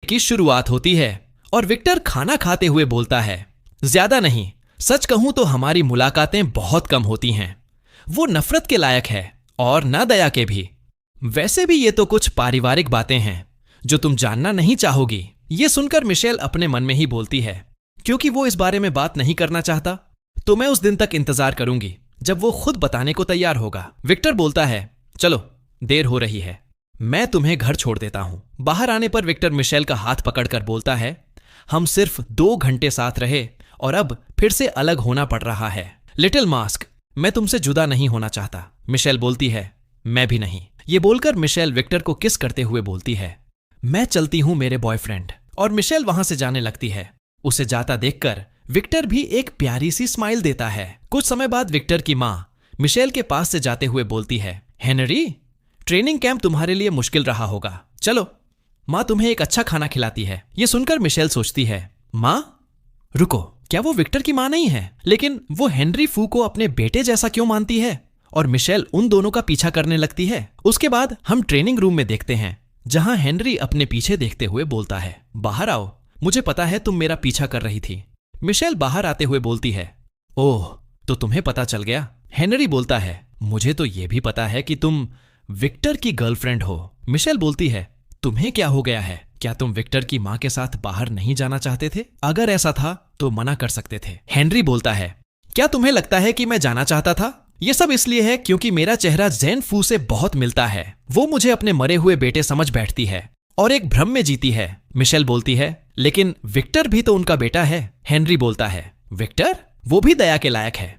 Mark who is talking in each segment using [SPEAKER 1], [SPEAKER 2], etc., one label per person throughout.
[SPEAKER 1] की शुरुआत होती है और विक्टर खाना खाते हुए बोलता है, ज्यादा नहीं, सच कहूं तो हमारी मुलाकातें बहुत कम होती हैं। वो नफरत के लायक है और न दया के भी। वैसे भी ये तो कुछ पारिवारिक बातें हैं जो तुम जानना नहीं चाहोगी। ये सुनकर मिशेल अपने मन में ही बोलती है, क्योंकि वो इस बारे में बात नहीं करना चाहता तो मैं उस दिन तक इंतजार करूंगी जब वो खुद बताने को तैयार होगा। विक्टर बोलता है, चलो देर हो रही है, मैं तुम्हें घर छोड़ देता हूं। बाहर आने पर विक्टर मिशेल का हाथ पकड़कर बोलता है, हम सिर्फ 2 घंटे साथ रहे और अब फिर से अलग होना पड़ रहा है। लिटिल मास्क, मैं तुमसे जुदा नहीं होना चाहता। मिशेल बोलती है, मैं भी नहीं। ये बोलकर मिशेल विक्टर को किस करते हुए बोलती है, मैं चलती हूं मेरे बॉयफ्रेंड। और मिशेल वहां से जाने लगती है। उसे जाता देखकर विक्टर भी एक प्यारी सी स्माइल देता है। कुछ समय बाद विक्टर की मां मिशेल के पास से जाते हुए बोलती है, हेनरी, ट्रेनिंग कैंप तुम्हारे लिए मुश्किल रहा होगा, चलो मां तुम्हें एक अच्छा खाना खिलाती है। यह सुनकर मिशेल सोचती है, मां? रुको, क्या वो विक्टर की मां नहीं है? लेकिन वो हेनरी फू को अपने बेटे जैसा क्यों मानती है? और मिशेल उन दोनों का पीछा करने लगती है। उसके बाद हम ट्रेनिंग रूम में देखते हैं जहां हेनरी अपने पीछे देखते हुए बोलता है, बाहर आओ, मुझे पता है तुम मेरा पीछा कर रही थी। मिशेल बाहर आते हुए बोलती है, ओह, तो तुम्हें पता चल गया? हेनरी बोलता है, मुझे तो यह भी पता है कि तुम विक्टर की गर्लफ्रेंड हो। मिशेल बोलती है, तुम्हें क्या हो गया है? क्या तुम विक्टर की मां के साथ बाहर नहीं जाना चाहते थे? अगर ऐसा था तो मना कर सकते थे। हेनरी बोलता है, क्या तुम्हें लगता है कि मैं जाना चाहता था? यह सब इसलिए है क्योंकि मेरा चेहरा जैन फू से बहुत मिलता है। वो मुझे अपने मरे हुए बेटे समझ बैठती है और एक भ्रम में जीती है। मिशेल बोलती है, लेकिन विक्टर भी तो उनका बेटा है। हेनरी बोलता है, विक्टर? वो भी दया के लायक है।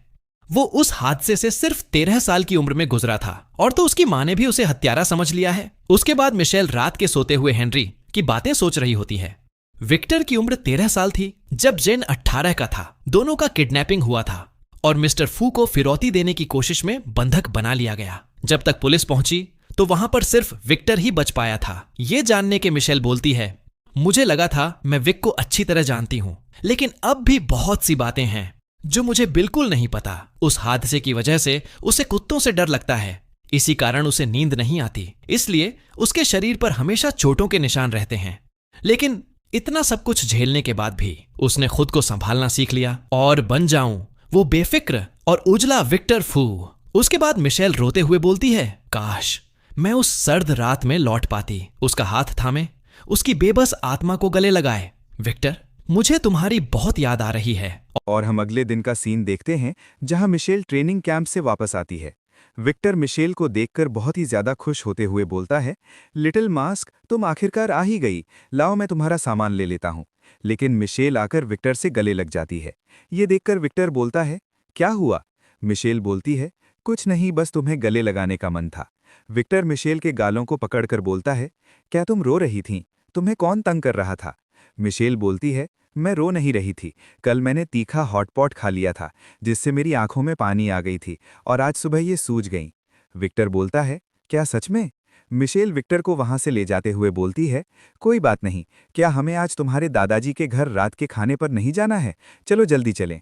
[SPEAKER 1] वो उस हादसे से सिर्फ 13 साल की उम्र में गुजरा था और तो उसकी मां ने भी उसे हत्यारा समझ लिया है। उसके बाद मिशेल रात के सोते हुए हेनरी की बातें सोच रही होती है। विक्टर की उम्र 13 साल थी जब जेन 18 का था। दोनों का किडनैपिंग हुआ था और मिस्टर फू को फिरौती देने की कोशिश में बंधक बना लिया गया। जब तक पुलिस पहुंची तो वहां पर सिर्फ विक्टर ही बच पाया था। यह जानने के मिशेल बोलती है, मुझे लगा था मैं विक को अच्छी तरह जानती हूं, लेकिन अब भी बहुत सी बातें हैं जो मुझे बिल्कुल नहीं पता। उस हादसे की वजह से उसे कुत्तों से डर लगता है, इसी कारण उसे नींद नहीं आती, इसलिए उसके शरीर पर हमेशा चोटों के निशान रहते हैं। लेकिन इतना सब कुछ झेलने के बाद भी उसने खुद को संभालना सीख लिया और बन जाऊं वो बेफिक्र और उजला विक्टर फू। उसके बाद मिशेल रोते हुए बोलती है, काश मैं उस सर्द रात में लौट पाती, उसका हाथ थामे, उसकी बेबस आत्मा को गले लगाए। विक्टर, मुझे तुम्हारी बहुत याद आ रही है।
[SPEAKER 2] और हम अगले दिन का सीन देखते हैं जहां मिशेल ट्रेनिंग कैंप से वापस आती है। विक्टर मिशेल को देखकर बहुत ही ज्यादा खुश होते हुए बोलता है, लिटिल मास्क, तुम आखिरकार आ ही गई, लाओ मैं तुम्हारा सामान ले लेता हूं। लेकिन मिशेल आकर विक्टर से गले लग जाती है। ये देखकर विक्टर बोलता है, क्या हुआ? मिशेल बोलती है, कुछ नहीं, बस तुम्हें गले लगाने का मन था। विक्टर मिशेल के गालों को पकड़कर बोलता है, क्या तुम रो रही थीं? तुम्हें कौन तंग कर रहा था? मिशेल बोलती है, मैं रो नहीं रही थी, कल मैंने तीखा हॉटपॉट खा लिया था जिससे मेरी आंखों में पानी आ गई थी और आज सुबह ये सूज गई। विक्टर बोलता है, क्या सच में? मिशेल विक्टर को वहां से ले जाते हुए बोलती है, कोई बात नहीं, क्या हमें आज तुम्हारे दादाजी के घर रात के खाने पर नहीं जाना है? चलो जल्दी चलें।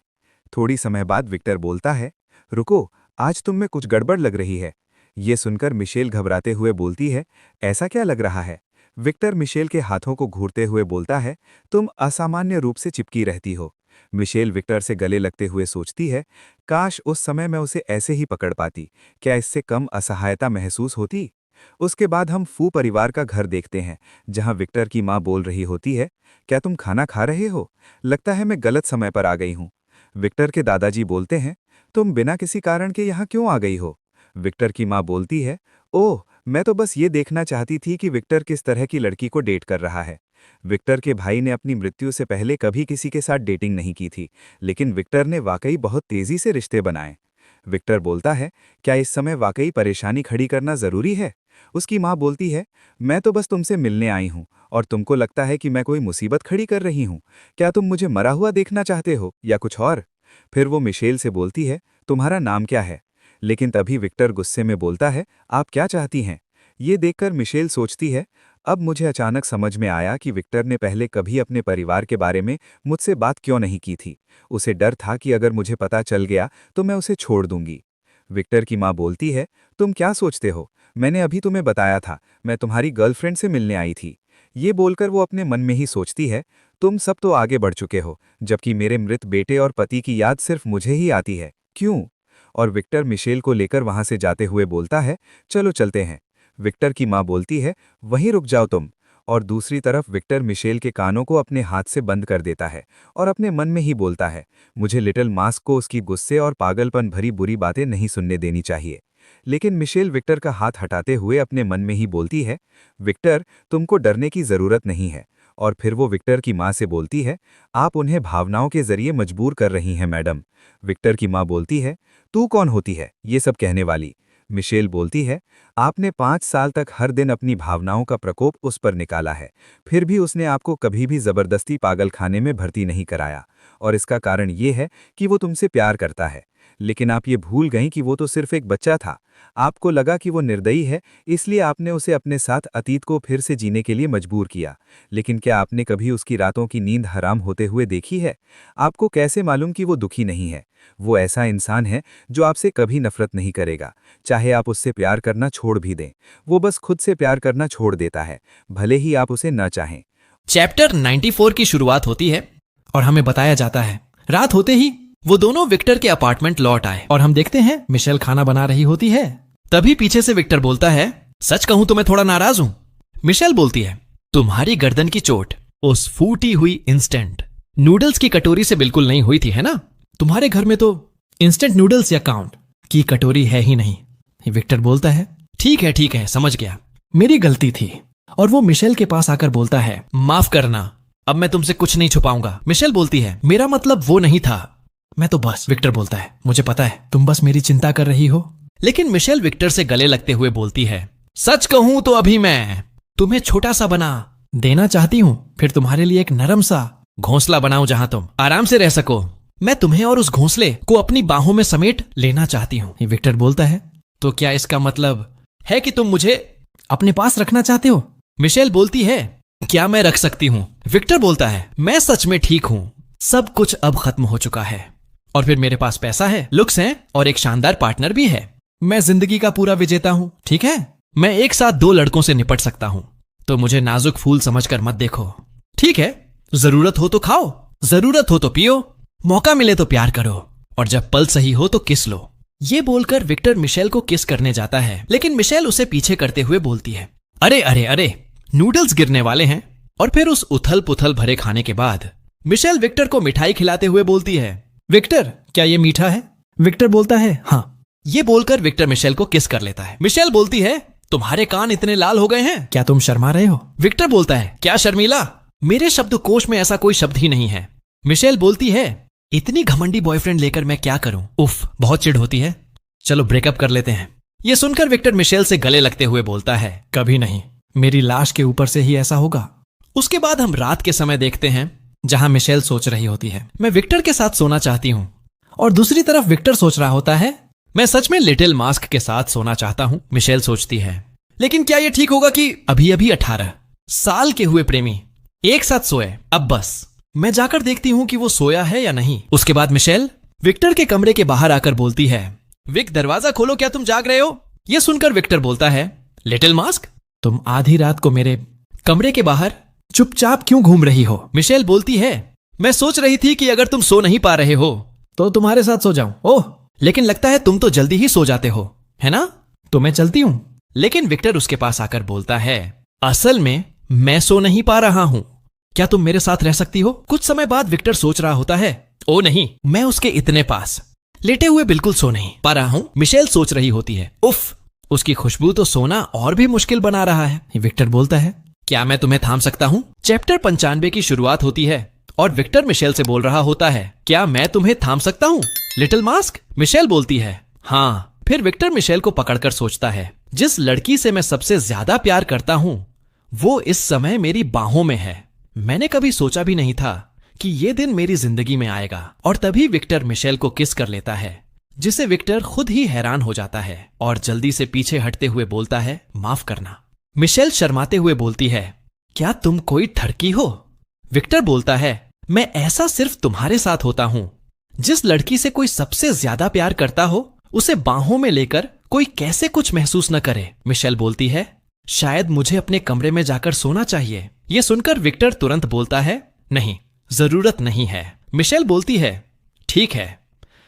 [SPEAKER 2] थोड़ी समय बाद विक्टर बोलता है, रुको, आज तुम में कुछ गड़बड़ लग रही है। ये सुनकर मिशेल घबराते हुए बोलती है, ऐसा क्या लग रहा है? विक्टर मिशेल के हाथों को घूरते हुए बोलता है, तुम असामान्य रूप से चिपकी रहती हो। मिशेल विक्टर से गले लगते हुए सोचती है, काश उस समय मैं उसे ऐसे ही पकड़ पाती, क्या इससे कम असहायता महसूस होती? उसके बाद हम फू परिवार का घर देखते हैं जहां विक्टर की मां बोल रही होती है, क्या तुम खाना खा रहे हो? लगता है मैं गलत समय पर आ गई हूं। विक्टर के दादाजी बोलते हैं, तुम बिना किसी कारण के यहाँ क्यों आ गई हो? विक्टर की मां बोलती है, ओह, मैं तो बस ये देखना चाहती थी कि विक्टर किस तरह की लड़की को डेट कर रहा है। विक्टर के भाई ने अपनी मृत्यु से पहले कभी किसी के साथ डेटिंग नहीं की थी, लेकिन विक्टर ने वाकई बहुत तेजी से रिश्ते बनाए। विक्टर बोलता है, क्या इस समय वाकई परेशानी खड़ी करना जरूरी है? उसकी मां बोलती है, मैं तो बस तुमसे मिलने आई हूं और तुमको लगता है कि मैं कोई मुसीबत खड़ी कर रही हूं। क्या तुम मुझे मरा हुआ देखना चाहते हो या कुछ और? फिर वो मिशेल से बोलती है, तुम्हारा नाम क्या है? लेकिन तभी विक्टर गुस्से में बोलता है, आप क्या चाहती हैं? ये देखकर मिशेल सोचती है, अब मुझे अचानक समझ में आया कि विक्टर ने पहले कभी अपने परिवार के बारे में मुझसे बात क्यों नहीं की थी। उसे डर था कि अगर मुझे पता चल गया तो मैं उसे छोड़ दूंगी। विक्टर की मां बोलती है, तुम क्या सोचते हो? मैंने अभी तुम्हें बताया था, मैं तुम्हारी गर्लफ्रेंड से मिलने आई थी। ये बोलकर वो अपने मन में ही सोचती है, तुम सब तो आगे बढ़ चुके हो, जबकि मेरे मृत बेटे और पति की याद सिर्फ मुझे ही आती है, क्यों? और विक्टर मिशेल को लेकर वहां से जाते हुए बोलता है, चलो चलते हैं। विक्टर की माँ बोलती है, वहीं रुक जाओ तुम। और दूसरी तरफ विक्टर मिशेल के कानों को अपने हाथ से बंद कर देता है और अपने मन में ही बोलता है, मुझे लिटिल मास्क को उसकी गुस्से और पागलपन भरी बुरी बातें नहीं सुनने देनी चाहिए। लेकिन मिशेल विक्टर का हाथ हटाते हुए अपने मन में ही बोलती है, विक्टर, तुमको डरने की जरूरत नहीं है। और फिर वो विक्टर की माँ से बोलती है, आप उन्हें भावनाओं के जरिए मजबूर कर रही हैं मैडम। विक्टर की माँ बोलती है, तू कौन होती है ये सब कहने वाली? मिशेल बोलती है, आपने 5 साल तक हर दिन अपनी भावनाओं का प्रकोप उस पर निकाला है, फिर भी उसने आपको कभी भी जबरदस्ती पागलखाने में भर्ती नहीं कराया। और इसका कारण ये है कि वो तुमसे प्यार करता है। लेकिन आप ये भूल गईं कि वो तो सिर्फ एक बच्चा था। आपको लगा कि वो निर्दयी है, इसलिए आपने उसे अपने साथ अतीत को फिर से जीने के लिए मजबूर किया। लेकिन क्या आपने कभी उसकी रातों की नींद हराम होते हुए देखी है? आपको कैसे मालूम कि वो दुखी नहीं है? वो ऐसा इंसान है जो आपसे कभी नफरत नहीं करेगा, चाहे आप उससे प्यार करना छोड़ भी दें। वो बस खुद से प्यार करना छोड़ देता है, भले ही आप उसे न चाहें।
[SPEAKER 1] चैप्टर 94 की शुरुआत होती है और हमें बताया जाता है, रात होते ही वो दोनों विक्टर के अपार्टमेंट लौट आए और हम देखते हैं मिशेल खाना बना रही होती है। तभी पीछे से विक्टर बोलता है, सच कहूं तो मैं थोड़ा नाराज हूं। मिशेल बोलती है, तुम्हारी गर्दन की चोट उस फूटी हुई इंस्टेंट नूडल्स की कटोरी से बिल्कुल नहीं हुई थी, है ना? तुम्हारे घर में तो इंस्टेंट नूडल्स या काउंट की कटोरी है ही नहीं। विक्टर बोलता है, ठीक है, समझ गया, मेरी गलती थी। और वो मिशेल के पास आकर बोलता है, माफ करना, अब मैं तुमसे कुछ नहीं छुपाऊंगा। मिशेल बोलती है, मेरा मतलब वो नहीं था, मैं तो बस। विक्टर बोलता है, मुझे पता है तुम बस मेरी चिंता कर रही हो। लेकिन मिशेल विक्टर से गले लगते हुए बोलती है, सच कहूं तो अभी मैं तुम्हें छोटा सा बना देना चाहती हूं, फिर तुम्हारे लिए एक नरम सा घोंसला बनाऊं जहां तुम आराम से रह सको। मैं तुम्हें और उस घोंसले को अपनी बाहों में समेट लेना चाहती हूं। विक्टर बोलता है, तो क्या इसका मतलब है कि तुम मुझे अपने पास रखना चाहते हो? मिशेल बोलती है, क्या मैं रख सकती हूं? विक्टर बोलता है, मैं सच में ठीक हूं, सब कुछ अब खत्म हो चुका है और फिर मेरे पास पैसा है, लुक्स हैं और एक शानदार पार्टनर भी है। मैं जिंदगी का पूरा विजेता हूं, ठीक है? मैं एक साथ 2 लड़कों से निपट सकता हूं, तो मुझे नाजुक फूल समझकर मत देखो, ठीक है? जरूरत हो तो खाओ, जरूरत हो तो पियो, मौका मिले तो प्यार करो, और जब पल सही हो तो किस लो। ये बोलकर विक्टर मिशेल को किस करने जाता है, लेकिन मिशेल उसे पीछे करते हुए बोलती है, अरे, नूडल्स गिरने वाले हैं। और फिर उस उथल पुथल भरे खाने के बाद मिशेल विक्टर को मिठाई खिलाते हुए बोलती है, विक्टर, क्या ये मीठा है? विक्टर बोलता है, हाँ। ये बोलकर विक्टर मिशेल को किस कर लेता है। मिशेल बोलती है, तुम्हारे कान इतने लाल हो गए हैं, क्या तुम शर्मा रहे हो? विक्टर बोलता है, क्या शर्मीला? मेरे शब्दकोश में ऐसा कोई शब्द ही नहीं है। मिशेल बोलती है, इतनी घमंडी बॉयफ्रेंड लेकर मैं क्या करूं? उफ, बहुत चिढ़ होती है, चलो ब्रेकअप कर लेते हैं। ये सुनकर विक्टर मिशेल से गले लगते हुए बोलता है, कभी नहीं, मेरी लाश के ऊपर से ही ऐसा होगा। उसके बाद हम रात के समय देखते हैं जहां मिशेल सोच रही होती है, मैं विक्टर के साथ सोना चाहती हूं, और दूसरी तरफ विक्टर सोच रहा होता है, मैं सच में लिटिल मास्क के साथ सोना चाहता हूं। मिशेल सोचती है, लेकिन क्या यह ठीक होगा कि अभी 18 साल के हुए प्रेमी एक साथ सोए? अब बस मैं जाकर देखती हूं कि वो सोया है या नहीं। उसके बाद मिशेल विक्टर के कमरे के बाहर आकर बोलती है, विक, दरवाजा खोलो, क्या तुम जाग रहे हो? यह सुनकर विक्टर बोलता है, लिटिल मास्क, तुम आधी रात को मेरे कमरे के बाहर चुपचाप क्यों घूम रही हो? मिशेल बोलती है, मैं सोच रही थी कि अगर तुम सो नहीं पा रहे हो तो तुम्हारे साथ सो जाऊं। ओह, लेकिन लगता है तुम तो जल्दी ही सो जाते हो, है ना? तो मैं चलती हूं। लेकिन विक्टर उसके पास आकर बोलता है, असल में मैं सो नहीं पा रहा हूं, क्या तुम मेरे साथ रह सकती हो? कुछ समय बाद विक्टर सोच रहा होता है, ओ नहीं, मैं उसके इतने पास लेटे हुए बिल्कुल सो नहीं पा रहा हूं। मिशेल सोच रही होती है, उफ, उसकी खुशबू तो सोना और भी मुश्किल बना रहा है। विक्टर बोलता है, क्या मैं तुम्हें थाम सकता हूं? चैप्टर 95 की शुरुआत होती है और विक्टर मिशेल से बोल रहा होता है, क्या मैं तुम्हें थाम सकता हूं लिटिल मास्क? मिशेल बोलती है, हाँ। फिर विक्टर मिशेल को पकड़कर सोचता है, जिस लड़की से मैं सबसे ज्यादा प्यार करता हूं वो इस समय मेरी बाहों में है। मैंने कभी सोचा भी नहीं था कि ये दिन मेरी जिंदगी में आएगा। और तभी विक्टर मिशेल को किस कर लेता है, जिसे विक्टर खुद ही हैरान हो जाता है और जल्दी से पीछे हटते हुए बोलता है, माफ करना। मिशेल शर्माते हुए बोलती है, क्या तुम कोई ठरकी हो? विक्टर बोलता है, मैं ऐसा सिर्फ तुम्हारे साथ होता हूं। जिस लड़की से कोई सबसे ज्यादा प्यार करता हो उसे बाहों में लेकर कोई कैसे कुछ महसूस न करे। मिशेल बोलती है, शायद मुझे अपने कमरे में जाकर सोना चाहिए। ये सुनकर विक्टर तुरंत बोलता है, नहीं, जरूरत नहीं है। मिशेल बोलती है, ठीक है,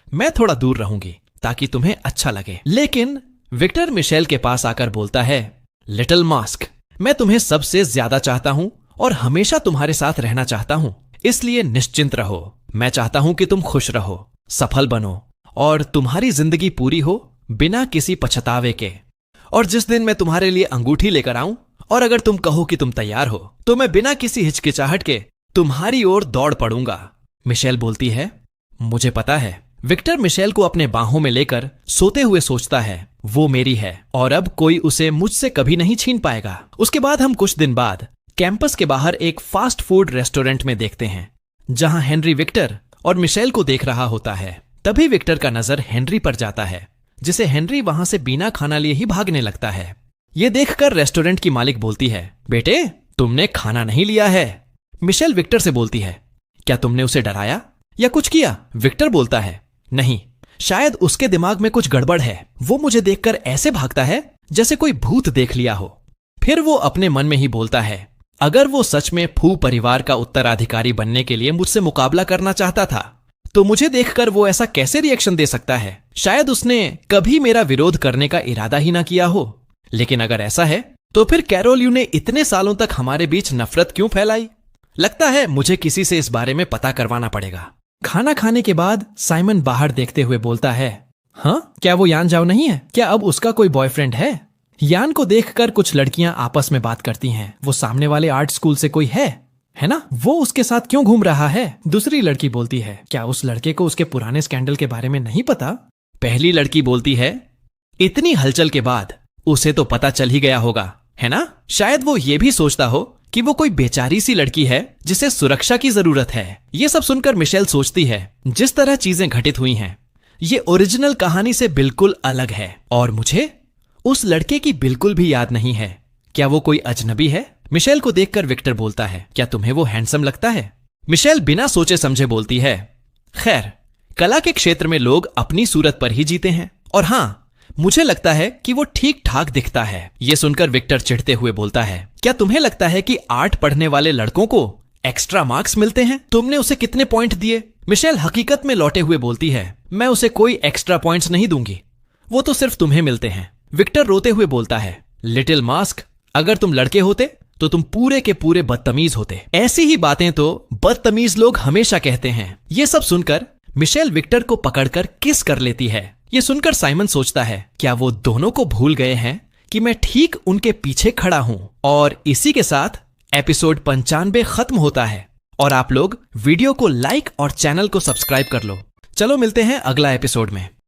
[SPEAKER 1] मैं थोड़ा दूर रहूंगी ताकि तुम्हें अच्छा लगे। लेकिन विक्टर मिशेल के पास आकर बोलता है, लिटिल मास्क, मैं तुम्हें सबसे ज्यादा चाहता हूं और हमेशा तुम्हारे साथ रहना चाहता हूं, इसलिए निश्चिंत रहो। मैं चाहता हूं कि तुम खुश रहो, सफल बनो और तुम्हारी जिंदगी पूरी हो बिना किसी पछतावे के। और जिस दिन मैं तुम्हारे लिए अंगूठी लेकर आऊं और अगर तुम कहो कि तुम तैयार हो तो मैं बिना किसी हिचकिचाहट के तुम्हारी ओर दौड़ पड़ूंगा। मिशेल बोलती है, मुझे पता है। विक्टर मिशेल को अपने बाहों में लेकर सोते हुए सोचता है, वो मेरी है और अब कोई उसे मुझसे कभी नहीं छीन पाएगा। उसके बाद हम कुछ दिन बाद कैंपस के बाहर एक फास्ट फूड रेस्टोरेंट में देखते हैं जहां हेनरी विक्टर और मिशेल को देख रहा होता है। तभी विक्टर का नजर हेनरी पर जाता है, जिसे हेनरी वहां से बिना खाना लिए ही भागने लगता है। ये देखकर रेस्टोरेंट की मालिक बोलती है, बेटे, तुमने खाना नहीं लिया है। मिशेल विक्टर से बोलती है, क्या तुमने उसे डराया या कुछ किया? विक्टर बोलता है, नहीं, शायद उसके दिमाग में कुछ गड़बड़ है। वो मुझे देखकर ऐसे भागता है जैसे कोई भूत देख लिया हो। फिर वो अपने मन में ही बोलता है, अगर वो सच में फू परिवार का उत्तराधिकारी बनने के लिए मुझसे मुकाबला करना चाहता था तो मुझे देखकर वो ऐसा कैसे रिएक्शन दे सकता है? शायद उसने कभी मेरा विरोध करने का इरादा ही ना किया हो। लेकिन अगर ऐसा है तो फिर कैरोल ने इतने सालों तक हमारे बीच नफरत क्यों फैलाई? लगता है मुझे किसी से इस बारे में पता करवाना पड़ेगा। खाना खाने के बाद साइमन बाहर देखते हुए बोलता है, हाँ, क्या वो यान जाओ नहीं है? क्या अब उसका कोई बॉयफ्रेंड है? यान को देखकर कुछ लड़कियां आपस में बात करती हैं। वो सामने वाले आर्ट स्कूल से कोई है ना? वो उसके साथ क्यों घूम रहा है? दूसरी लड़की बोलती है, क्या उस लड़के को उसके पुराने स्कैंडल के बारे में नहीं पता? पहली लड़की बोलती है, इतनी हलचल के बाद उसे तो पता चल ही गया होगा, है ना? शायद वो ये भी सोचता हो कि वो कोई बेचारी सी लड़की है जिसे सुरक्षा की जरूरत है। ये सब सुनकर मिशेल सोचती है, जिस तरह चीजें घटित हुई हैं, ये ओरिजिनल कहानी से बिल्कुल अलग है और मुझे उस लड़के की बिल्कुल भी याद नहीं है। क्या वो कोई अजनबी है? मिशेल को देखकर विक्टर बोलता है, क्या तुम्हें वो हैंडसम लगता है? मिशेल बिना सोचे समझे बोलती है, खैर, कला के क्षेत्र में लोग अपनी सूरत पर ही जीते हैं और हां, मुझे लगता है कि वो ठीक ठाक दिखता है। ये सुनकर विक्टर चिढ़ते हुए बोलता है, क्या तुम्हें लगता है कि आर्ट पढ़ने वाले लड़कों को एक्स्ट्रा मार्क्स मिलते हैं? तुमने उसे कितने पॉइंट दिए? मिशेल हकीकत में लौटे हुए बोलती है, मैं उसे कोई एक्स्ट्रा पॉइंट्स नहीं दूंगी, वो तो सिर्फ तुम्हें मिलते हैं। विक्टर रोते हुए बोलता है, लिटिल मास्क, अगर तुम लड़के होते तो तुम पूरे के पूरे बदतमीज होते। ऐसी ही बातें तो बदतमीज लोग हमेशा कहते हैं। ये सब सुनकर मिशेल विक्टर को पकड़कर किस कर लेती है। ये सुनकर साइमन सोचता है, क्या वो दोनों को भूल गए हैं कि मैं ठीक उनके पीछे खड़ा हूं? और इसी के साथ एपिसोड 95 खत्म होता है और आप लोग वीडियो को लाइक और चैनल को सब्सक्राइब कर लो। चलो मिलते हैं अगला एपिसोड में।